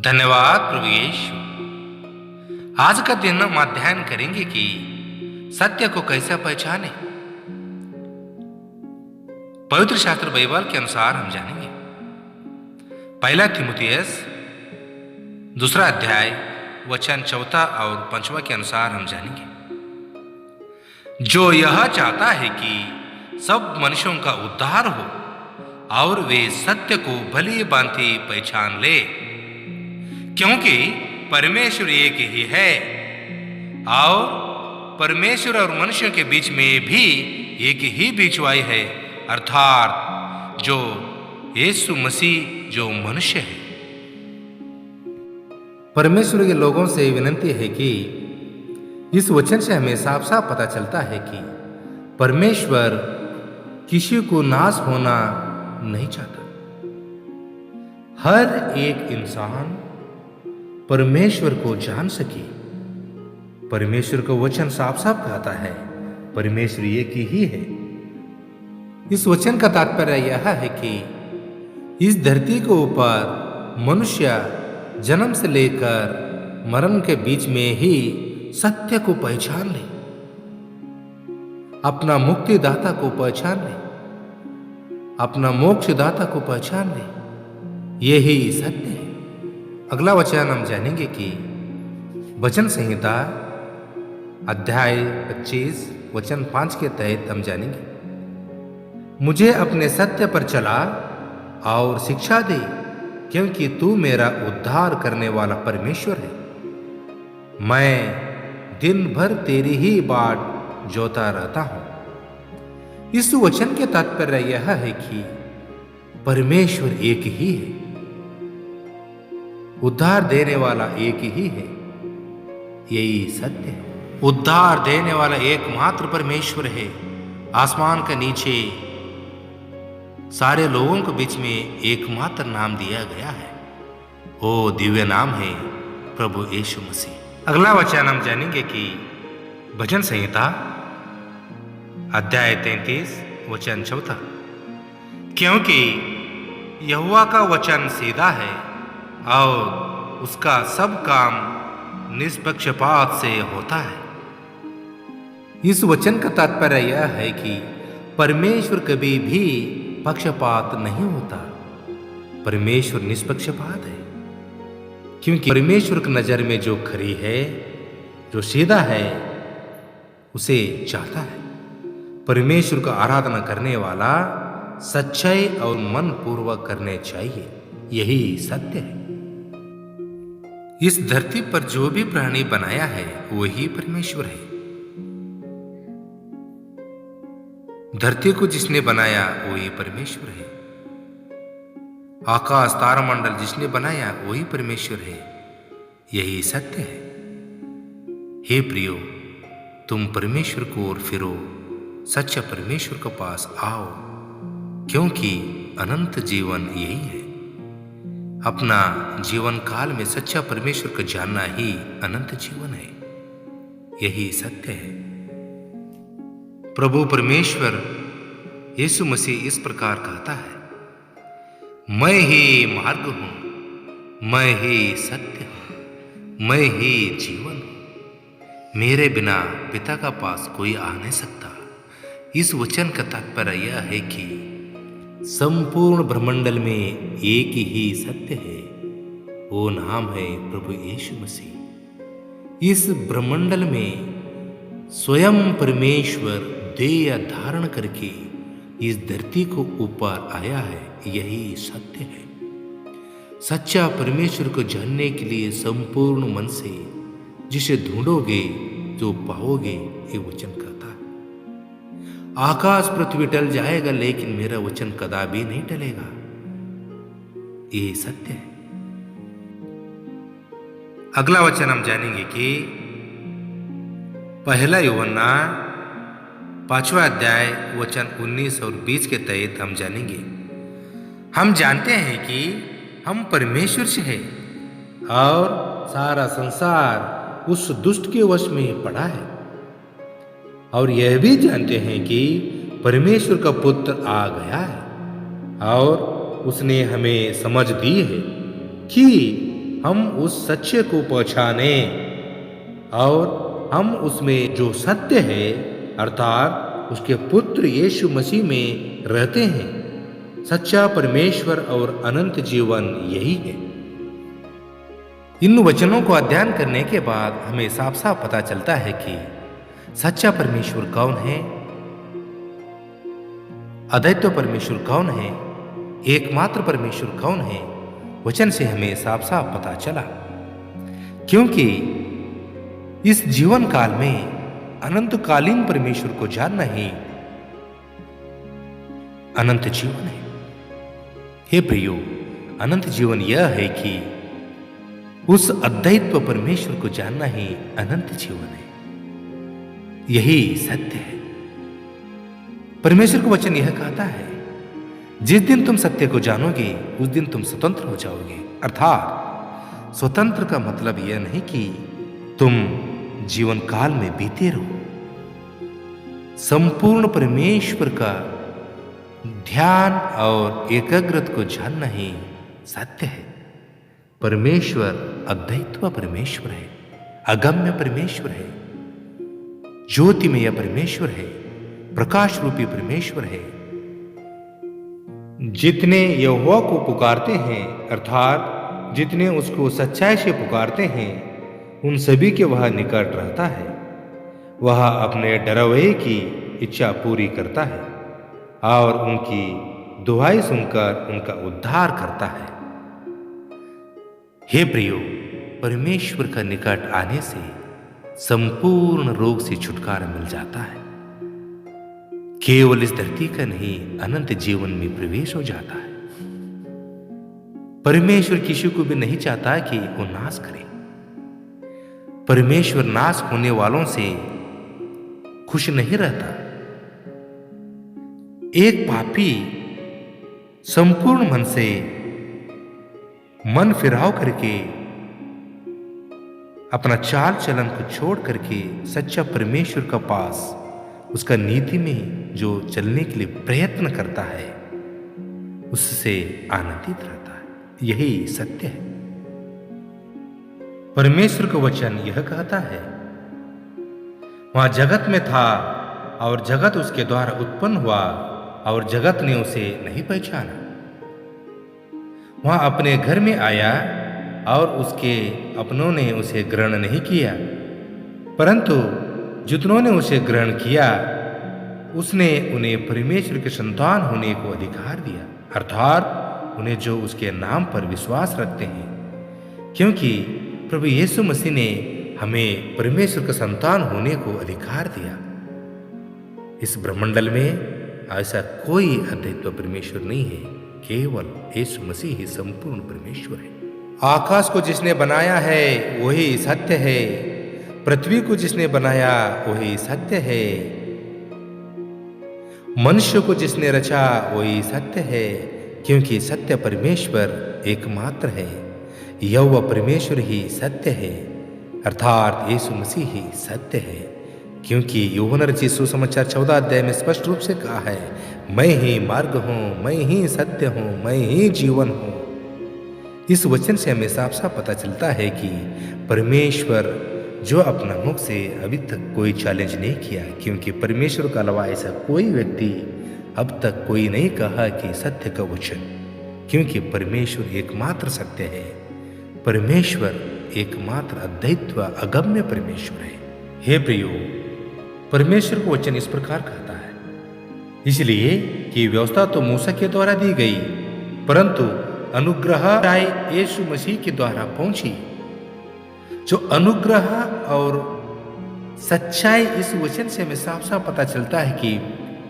धन्यवाद प्रभु यीशु। आज का दिन हम अध्ययन करेंगे कि सत्य को कैसे पहचाने। पवित्र शास्त्र बाइबल के अनुसार हम जानेंगे। पहला थिमुथियुस 2 अध्याय वचन 4 और 5 के अनुसार हम जानेंगे। जो यह चाहता है कि सब मनुष्यों का उद्धार हो और वे सत्य को भली भांति पहचान ले, क्योंकि परमेश्वर एक ही है और परमेश्वर और मनुष्यों के बीच में भी एक ही बीचवाई है, अर्थात जो यीशु मसीह जो मनुष्य है। परमेश्वर के लोगों से विनती है कि इस वचन से हमें साफ साफ पता चलता है कि परमेश्वर किसी को नाश होना नहीं चाहता। हर एक इंसान परमेश्वर को जान सके। परमेश्वर का वचन साफ साफ कहता है परमेश्वर एक ही है। इस वचन का तात्पर्य यह है कि इस धरती के ऊपर मनुष्य जन्म से लेकर मरण के बीच में ही सत्य को पहचान ले, अपना मुक्तिदाता को पहचान ले, अपना मोक्षदाता को पहचान ले। यही सत्य है। अगला वचन हम जानेंगे कि वचन संहिता अध्याय 25 वचन 5 के तहत हम जानेंगे, मुझे अपने सत्य पर चला और शिक्षा दे, क्योंकि तू मेरा उद्धार करने वाला परमेश्वर है। मैं दिन भर तेरी ही बाट जोता रहता हूं। इस वचन के तात्पर्य यह है कि परमेश्वर एक ही है, उद्धार देने वाला एक ही है। यही सत्य है। उद्धार देने वाला एकमात्र परमेश्वर है। आसमान के नीचे सारे लोगों के बीच में एकमात्र नाम दिया गया है। वो दिव्य नाम है प्रभु यीशु मसीह। अगला वचन हम जानेंगे कि भजन संहिता अध्याय 33 वचन 4, क्योंकि यहोवा का वचन सीधा है और उसका सब काम निष्पक्षपात से होता है। इस वचन का तात्पर्य यह है कि परमेश्वर कभी भी पक्षपात नहीं होता। परमेश्वर निष्पक्षपात है, क्योंकि परमेश्वर की नजर में जो खरी है, जो सीधा है, उसे चाहता है। परमेश्वर का आराधना करने वाला सच्चाई और मन पूर्वक करने चाहिए। यही सत्य है। इस धरती पर जो भी प्राणी बनाया है वही परमेश्वर है। धरती को जिसने बनाया वही परमेश्वर है। आकाश तारामंडल जिसने बनाया वही परमेश्वर है। यही सत्य है। हे प्रियो, तुम परमेश्वर को ओर फिरो, सच्चा परमेश्वर के पास आओ, क्योंकि अनंत जीवन यही है। अपना जीवन काल में सच्चा परमेश्वर को जानना ही अनंत जीवन है। यही सत्य है। प्रभु परमेश्वर यीशु मसीह इस प्रकार कहता है, मैं ही मार्ग हूं, मैं ही सत्य हूं, मैं ही जीवन हूं। मेरे बिना पिता का पास कोई आ नहीं सकता। इस वचन का तात्पर्य यह है कि संपूर्ण ब्रह्मांडल में एक ही सत्य है। वो नाम है प्रभु यीशु मसीह। इस ब्रह्मांडल में स्वयं परमेश्वर देह धारण करके इस धरती को ऊपर आया है। यही सत्य है। सच्चा परमेश्वर को जानने के लिए संपूर्ण मन से जिसे ढूंढोगे जो पाओगे, ये वचन कहता है। आकाश पृथ्वी टल जाएगा लेकिन मेरा वचन कदापि नहीं टलेगा। ये सत्य है। अगला वचन हम जानेंगे कि पहला यूहन्ना 5वां अध्याय वचन 19 और 20 के तहत हम जानेंगे, हम जानते हैं कि हम परमेश्वर से हैं और सारा संसार उस दुष्ट के वश में पड़ा है, और यह भी जानते हैं कि परमेश्वर का पुत्र आ गया है और उसने हमें समझ दी है कि हम उस सच्चे को पहचाने और हम उसमें जो सत्य है अर्थात उसके पुत्र यीशु मसीह में रहते हैं। सच्चा परमेश्वर और अनंत जीवन यही है। इन वचनों को अध्ययन करने के बाद हमें साफ साफ पता चलता है कि सच्चा परमेश्वर कौन है, अद्वितीय परमेश्वर कौन है, एकमात्र परमेश्वर कौन है। वचन से हमें साफ साफ पता चला, क्योंकि इस जीवन काल में अनंतकालीन परमेश्वर को जानना ही अनंत जीवन है। हे प्रियो, अनंत जीवन यह है कि उस अद्वैत परमेश्वर को जानना ही अनंत जीवन है। यही सत्य है। परमेश्वर का वचन यह कहता है, जिस दिन तुम सत्य को जानोगे उस दिन तुम स्वतंत्र हो जाओगे। अर्थात स्वतंत्र का मतलब यह नहीं कि तुम जीवन काल में बीते रहो। संपूर्ण परमेश्वर का ध्यान और एकाग्रता को जानना ही सत्य है। परमेश्वर अद्वैत परमेश्वर है, अगम्य परमेश्वर है, ज्योतिमय परमेश्वर है, प्रकाश रूपी परमेश्वर है। जितने यहोवा को पुकारते हैं अर्थात जितने उसको सच्चाई से पुकारते हैं उन सभी के वह निकट रहता है। वह अपने डरवैये की इच्छा पूरी करता है और उनकी दुहाई सुनकर उनका उद्धार करता है। हे प्रियो, परमेश्वर का निकट आने से संपूर्ण रोग से छुटकारा मिल जाता है। केवल इस धरती का नहीं, अनंत जीवन में प्रवेश हो जाता है। परमेश्वर किसी को भी नहीं चाहता कि वो नाश करे। परमेश्वर नाश होने वालों से खुश नहीं रहता। एक पापी संपूर्ण मन से मन फिराव करके अपना चाल चलन को छोड़ करके सच्चा परमेश्वर का पास उसका नीति में जो चलने के लिए प्रयत्न करता है उससे आनंदित रहता है। यही सत्य है। परमेश्वर का वचन यह कहता है, वहां जगत में था और जगत उसके द्वारा उत्पन्न हुआ और जगत ने उसे नहीं पहचाना। वहां अपने घर में आया और उसके अपनों ने उसे ग्रहण नहीं किया, परंतु जितनों ने उसे ग्रहण किया उसने उन्हें परमेश्वर के संतान होने को अधिकार दिया, अर्थात उन्हें जो उसके नाम पर विश्वास रखते हैं। क्योंकि प्रभु यीशु मसीह ने हमें परमेश्वर का संतान होने को अधिकार दिया। इस ब्रह्मंडल में ऐसा कोई अद्वैत परमेश्वर नहीं है, केवल यीशु मसीह ही संपूर्ण परमेश्वर है। आकाश को जिसने बनाया है वही सत्य है, पृथ्वी को जिसने बनाया वही सत्य है, मनुष्य को जिसने रचा वही सत्य है, क्योंकि सत्य परमेश्वर एकमात्र है। यहोवा परमेश्वर ही सत्य है, अर्थात यीशु मसीह ही सत्य है। क्योंकि यूहन्ना रचित सुसमाचार 14 अध्याय में स्पष्ट रूप से कहा है, मैं ही मार्ग हूँ, मैं ही सत्य हूँ, मैं ही जीवन हूँ। इस वचन से हमें साफ साफ पता चलता है कि परमेश्वर जो अपना मुख से अभी तक कोई चैलेंज नहीं किया, क्योंकि परमेश्वर का अलावा ऐसा कोई व्यक्ति अब तक कोई नहीं कहा कि सत्य का वचन, क्योंकि परमेश्वर एकमात्र सत्य है। परमेश्वर एकमात्र अद्वैत अगम्य परमेश्वर है। हे प्रियो, परमेश्वर को वचन इस प्रकार कहता है, इसलिए कि व्यवस्था तो मूसा के द्वारा दी गई, परंतु अनुग्रह यीशु मसीह के द्वारा पहुंची। जो अनुग्रह और सच्चाई, इस वचन से हमें साफ साफ पता चलता है कि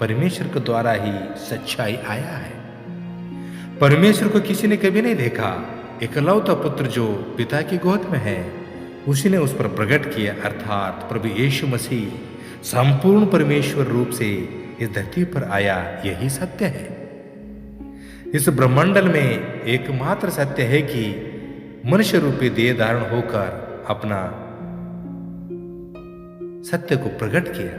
परमेश्वर के द्वारा ही सच्चाई आया है। परमेश्वर को किसी ने कभी नहीं देखा, एकलौता पुत्र जो पिता की गोद में है उसी ने उस पर प्रकट किया, अर्थात प्रभु यीशु मसीह संपूर्ण परमेश्वर रूप से इस धरती पर आया। यही सत्य है। इस ब्रह्मंडल में एकमात्र सत्य है कि मनुष्य रूपी देह धारण होकर अपना सत्य को प्रकट किया।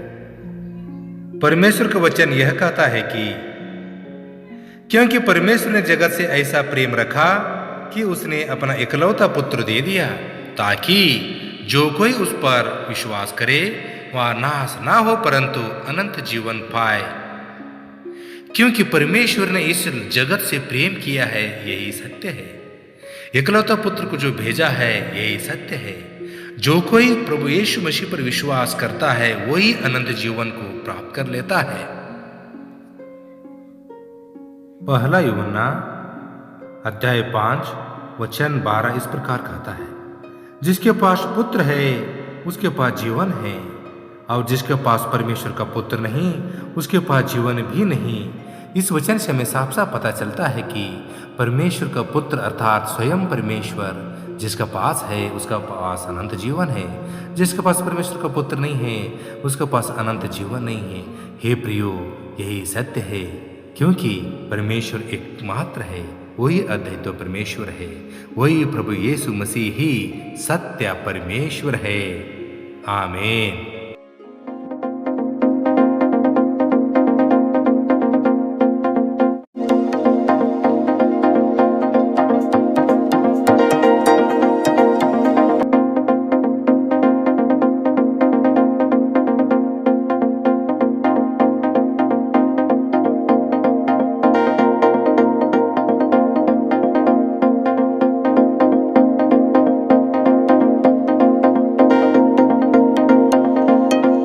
परमेश्वर का वचन यह कहता है कि क्योंकि परमेश्वर ने जगत से ऐसा प्रेम रखा कि उसने अपना इकलौता पुत्र दे दिया, ताकि जो कोई उस पर विश्वास करे वह नाश ना हो परंतु अनंत जीवन पाए। क्योंकि परमेश्वर ने इस जगत से प्रेम किया है, यही सत्य है। इकलौता पुत्र को जो भेजा है, यही सत्य है। जो कोई प्रभु यीशु मसीह पर विश्वास करता है वही अनंत जीवन को प्राप्त कर लेता है। पहला यूहन्ना अध्याय 5 वचन 12 इस प्रकार कहता है, जिसके पास पुत्र है उसके पास जीवन है, और जिसके पास परमेश्वर का पुत्र नहीं उसके पास जीवन भी नहीं। इस वचन से हमें साफ साफ पता चलता है कि परमेश्वर का पुत्र अर्थात स्वयं परमेश्वर जिसका पास है उसका पास अनंत जीवन है। जिसके पास परमेश्वर का पुत्र नहीं है उसके पास अनंत जीवन नहीं है। हे प्रियो, यही सत्य है, क्योंकि परमेश्वर एकमात्र है, वही अद्वितीय परमेश्वर है, वही प्रभु यीशु मसीह ही सत्य परमेश्वर है। आमीन।